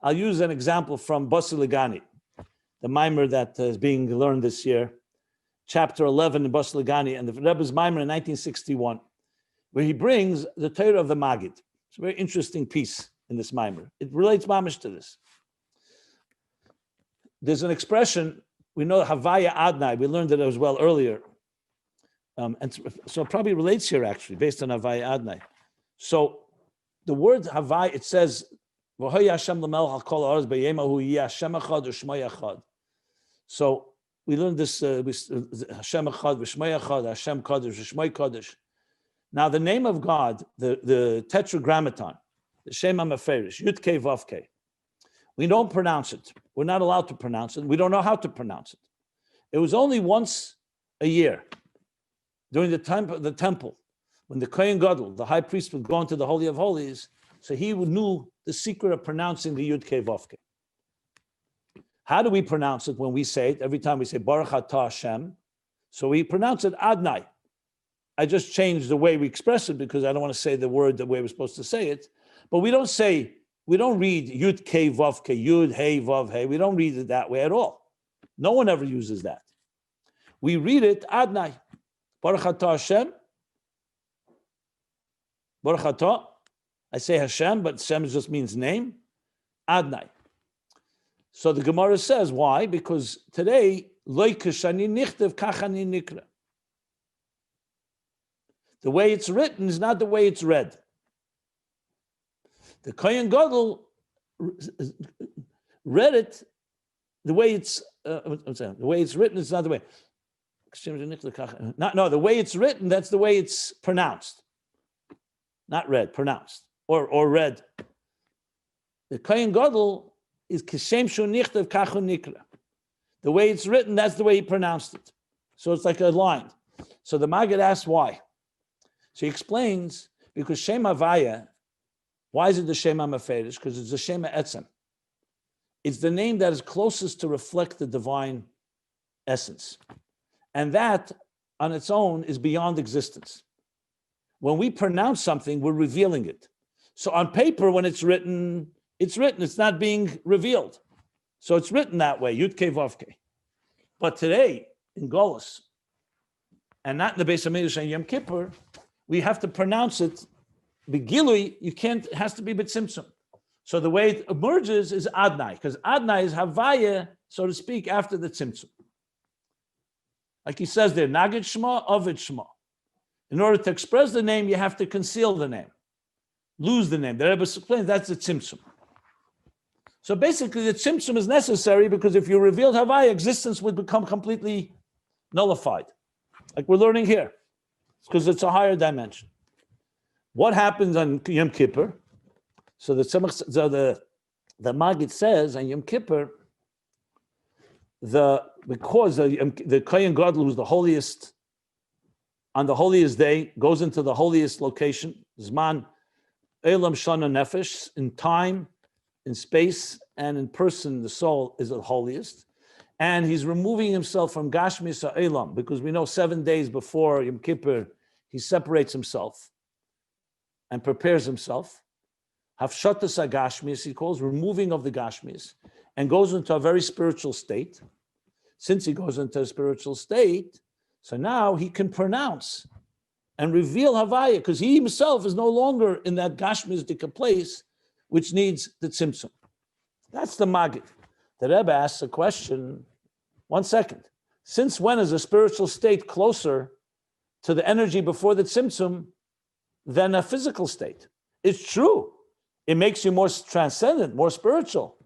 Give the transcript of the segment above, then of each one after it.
I'll use an example from Basi, the mimer that is being learned this year, chapter 11 in Basi, and the Rebbe's mimer in 1961, where he brings the Torah of the Maggid. It's a very interesting piece in this mimer. It relates mamish to this. There's an expression, we know Havaya Adnai, we learned it as well earlier. And so it probably relates here actually, based on Havaya Adnai. So the word Havaya, it says, so we learned this, Hashem Echad, V'Shmei Echad, Hashem Kadosh, V'Shmei Kadosh. Now the name of God, the tetragrammaton, the Shem HaMeferish, Yud Kei Vav Kei, we don't pronounce it. We're not allowed to pronounce it. We don't know how to pronounce it. It was only once a year during the time of the temple, when the Kohen Gadol, the high priest, would go into the Holy of Holies, so he knew the secret of pronouncing the Yud Kei Vav Kei. How do we pronounce it when we say it? Every time we say Baruch Atah Hashem, so we pronounce it Adnai. I just changed the way we express it because I don't want to say the word the way we're supposed to say it. But we don't read Yud Kei Vav Kei, Yud Hey Vav Hey. We don't read it that way at all. No one ever uses that. We read it Adnai. Baruch Atah Hashem. Baruch Atah. I say Hashem, but Hashem just means name. Adnai. So the Gemara says, why? Because today, Loi kashani nichtev kachani nikra. The way it's written is not the way it's read. The Kohen Gadol read it the way it's the way it's written is not the way. The way it's written, that's the way it's pronounced. Not read, pronounced. Or read. The Kohen Gadol is Kishem Shu Nichtev Kachu Nikra. The way it's written, that's the way he pronounced it. So it's like a line. So the Maggid asks why. So he explains, because Shem Havaya, why is it the Shem HaMeferish? Because it's the Shem HaEtzem. It's the name that is closest to reflect the divine essence. And that, on its own, is beyond existence. When we pronounce something, we're revealing it. So on paper, when it's written, it's not being revealed. So it's written that way, Yud Kei Vav Kei. But today, in Golus, and not in the Beis HaMikdash and Yom Kippur, we have to pronounce it. Begilui, you can't, it has to be B'tzimtzum. So the way it emerges is Adnai, because Adnai is Havaya, so to speak, after the Tzimtzum. Like he says there, Nagid Shema, Ovid Shema. In order to express the name, you have to conceal the name, lose the name. The Rebbe explains that's the Tzimtzum. So basically, the Tzimtzum is necessary because if you revealed Havaya, existence would become completely nullified. Like we're learning here, because it's a higher dimension. What happens on Yom Kippur? So the Maggid says on Yom Kippur, because the Kohen Gadol, who's the holiest, on the holiest day, goes into the holiest location, Zman Elam Shana Nefesh, in time, in space, and in person, the soul is the holiest. And he's removing himself from Gashmis Elam, because we know 7 days before Yom Kippur, he separates himself and prepares himself. Hafshatas HaGashmis, he calls, removing of the Gashmis, and goes into a very spiritual state. Since he goes into a spiritual state, so now he can pronounce and reveal Havaya, because he himself is no longer in that Gashmisdika place, which needs the Tzimtzum. That's the Maggid. The Rebbe asks a question, 1 second. Since when is a spiritual state closer to the energy before the Tzimtzum than a physical state? It's true. It makes you more transcendent, more spiritual.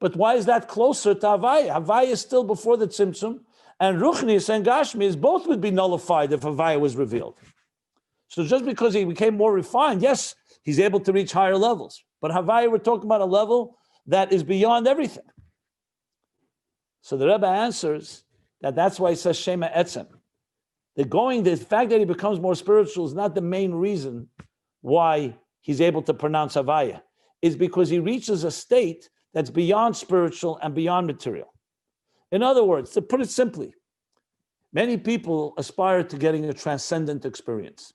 But why is that closer to Havaya? Havaya is still before the Tzimtzum, and Ruchnis and Gashmis both would be nullified if Havaya was revealed. So just because he became more refined, yes, he's able to reach higher levels. But Havaya, we're talking about a level that is beyond everything. So the Rebbe answers that that's why he says Shema Etzem. The fact that he becomes more spiritual is not the main reason why he's able to pronounce Havaya. It's because he reaches a state that's beyond spiritual and beyond material. In other words, to put it simply, many people aspire to getting a transcendent experience.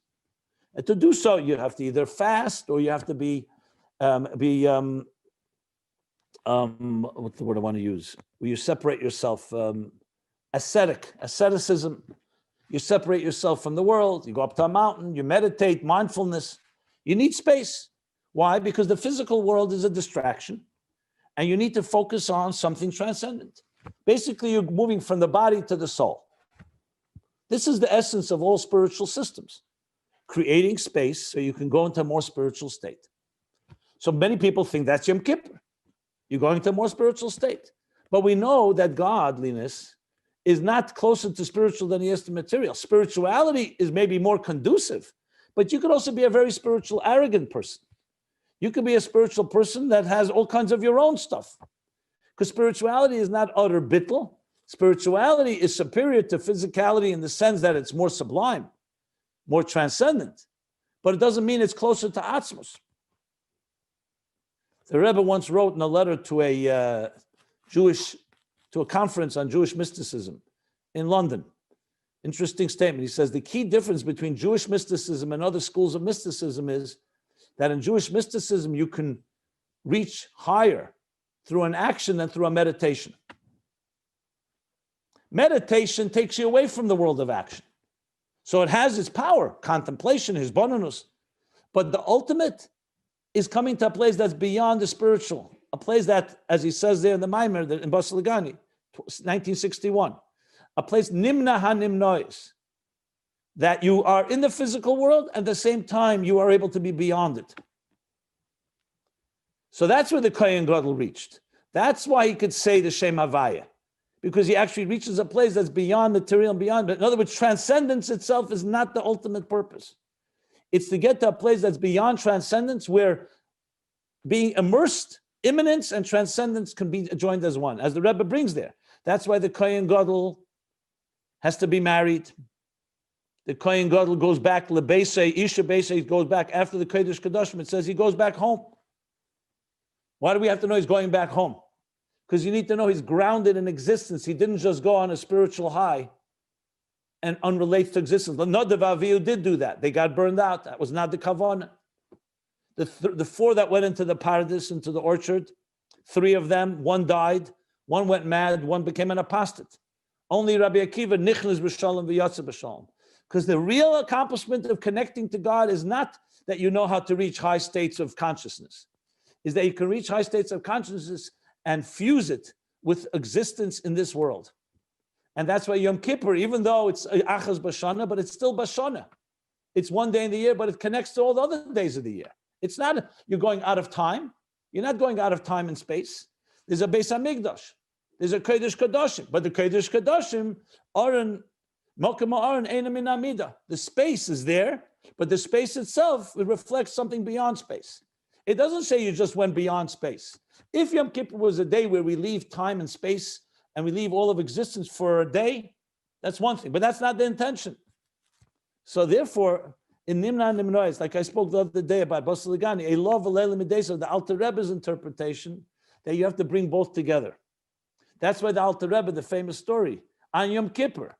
And to do so, you have to either fast or you have to be what's the word I want to use? Where you separate yourself, asceticism. You separate yourself from the world. You go up to a mountain. You meditate, mindfulness. You need space. Why? Because the physical world is a distraction, and you need to focus on something transcendent. Basically, you're moving from the body to the soul. This is the essence of all spiritual systems, creating space so you can go into a more spiritual state. So many people think that's Yom Kippur. You're going to a more spiritual state. But we know that godliness is not closer to spiritual than he is to material. Spirituality is maybe more conducive, but you could also be a very spiritual, arrogant person. You could be a spiritual person that has all kinds of your own stuff. Because spirituality is not utter bittul. Spirituality is superior to physicality in the sense that it's more sublime, more transcendent. But it doesn't mean it's closer to Atzmos. The Rebbe once wrote in a letter to a conference on Jewish mysticism in London. Interesting statement. He says the key difference between Jewish mysticism and other schools of mysticism is that in Jewish mysticism you can reach higher through an action than through a meditation. Meditation takes you away from the world of action. So it has its power, contemplation, hisbonenus, but the ultimate is coming to a place that's beyond the spiritual, a place that, as he says there in the Maimer, in Basi, 1961, a place nimna ha-nimnois, that you are in the physical world, at the same time you are able to be beyond it. So that's where the Kohen Gadol reached. That's why he could say the Shem Havaya, because he actually reaches a place that's beyond material and beyond. But in other words, transcendence itself is not the ultimate purpose. It's to get to a place that's beyond transcendence, where being immersed, immanence and transcendence can be joined as one, as the Rebbe brings there. That's why the Kohen Gadol has to be married. The Kohen Gadol goes back, lebesei, isha besei, goes back after the Kodesh Kodashim. It says he goes back home. Why do we have to know he's going back home? Because you need to know he's grounded in existence. He didn't just go on a spiritual high and unrelated to existence. The Nadav Avihu did do that. They got burned out. That was not the kavanah. The four that went into the paradise, into the orchard, three of them, one died, one went mad, one became an apostate. Only Rabbi Akiva nichnas b'shalom v'yatsa b'shalom. Because the real accomplishment of connecting to God is not that you know how to reach high states of consciousness, is that you can reach high states of consciousness and fuse it with existence in this world. And that's why Yom Kippur, even though it's Achaz Bashana, but it's still Bashana. It's one day in the year, but it connects to all the other days of the year. It's not you're going out of time. You're not going out of time and space. There's a Beis HaMikdash. There's a Kodesh Kodashim. But the Kodesh Kodashim aren't Mokem Ha'aron Eina Min Hamida. The space is there, but the space itself, it reflects something beyond space. It doesn't say you just went beyond space. If Yom Kippur was a day where we leave time and space and we leave all of existence for a day, that's one thing, but that's not the intention. So therefore, in Nimna Nimnois, like I spoke the other day about Basi, a love of the Alter Rebbe's interpretation, that you have to bring both together. That's why the Alter Rebbe, the famous story, on Yom Kippur,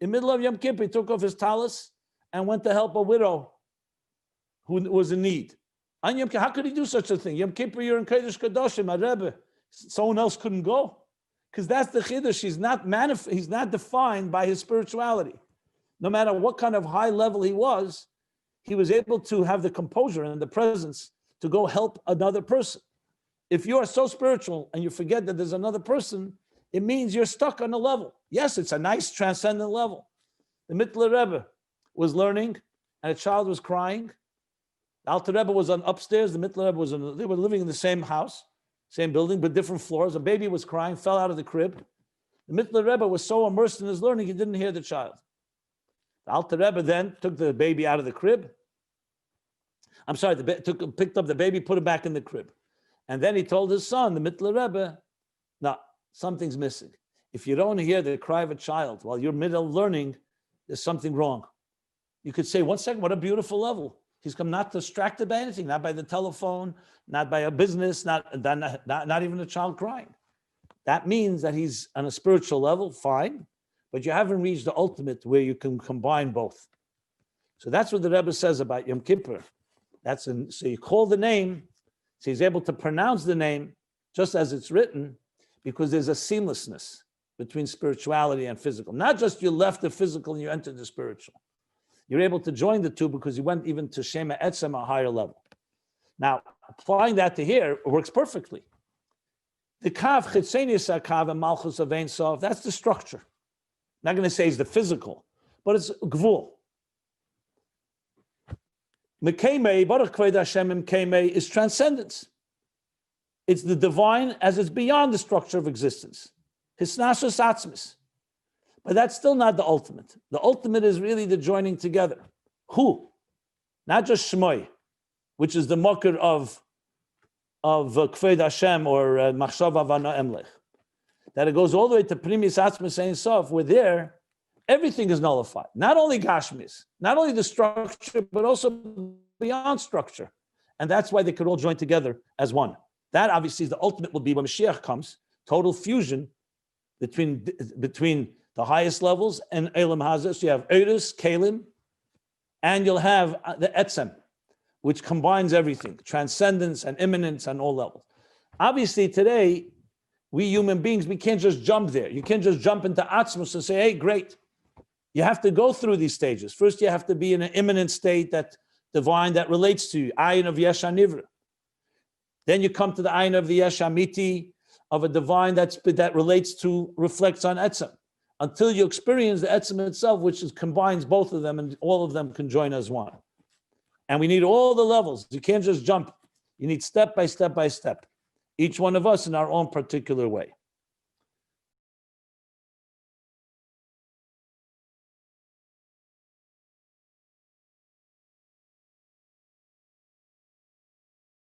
in the middle of Yom Kippur, he took off his talis and went to help a widow who was in need. On Yom Kippur, how could he do such a thing? Yom Kippur, you're in Kodesh Kodashim, a Rebbe. Someone else couldn't go, because that's the chiddush. He's not defined by his spirituality. No matter what kind of high level he was able to have the composure and the presence to go help another person. If you are so spiritual and you forget that there's another person, it means you're stuck on a level. Yes, it's a nice transcendent level. The Mittler Rebbe was learning, and a child was crying. The Alter Rebbe was on upstairs. The Mittler Rebbe was they were living in the same house, same building, but different floors. A baby was crying, fell out of the crib. The Mittler Rebbe was so immersed in his learning, he didn't hear the child. The Alter Rebbe then took the baby out of the crib. Picked up the baby, put it back in the crib. And then he told his son, the Mittler Rebbe, no, something's missing. If you don't hear the cry of a child while you're middle learning, there's something wrong. You could say, 1 second, what a beautiful level. He's come not distracted by anything, not by the telephone, not by a business, not even a child crying. That means that he's on a spiritual level, fine, but you haven't reached the ultimate where you can combine both. So that's what the Rebbe says about Yom Kippur. So you call the name, So he's able to pronounce the name just as it's written because there's a seamlessness between spirituality and physical. Not just you left the physical and you entered the spiritual. You're able to join the two because you went even to Shema Etzem, a higher level. Now, applying that to here works perfectly. The Kav Chitzenius HaKav and Malchus of Ein Sof, that's the structure. I'm not going to say it's the physical, but it's Gvul. Mekemei, Baruch Kved Hashem Mekemei is transcendence. It's the divine as it's beyond the structure of existence. Hisnasus Atzmis. But that's still not the ultimate. The ultimate is really the joining together. Who? Not just Shmoi, which is the makir of Kved Hashem or Machshav Havana Emlech. That it goes all the way to Primis Atzmis Ein Sof, where there, everything is nullified. Not only Gashmis, not only the structure, but also beyond structure. And that's why they could all join together as one. That obviously is the ultimate will be when Mashiach comes, total fusion between the highest levels and Elam Hazeh. So you have Eirus, Kalim, and you'll have the Etzem, which combines everything, transcendence and immanence on all levels. Obviously today, we human beings, we can't just jump there. You can't just jump into Atzmus and say, hey, great. You have to go through these stages. First, you have to be in an immanent state, that divine that relates to you, Ayin of Yesh HaNivra. Then you come to the Ayin of the Yesh HaMiti, of a divine that relates to, reflects on Etzem, until you experience the Etzem itself, which combines both of them, and all of them can join as one. And we need all the levels. You can't just jump. You need step by step by step, each one of us in our own particular way.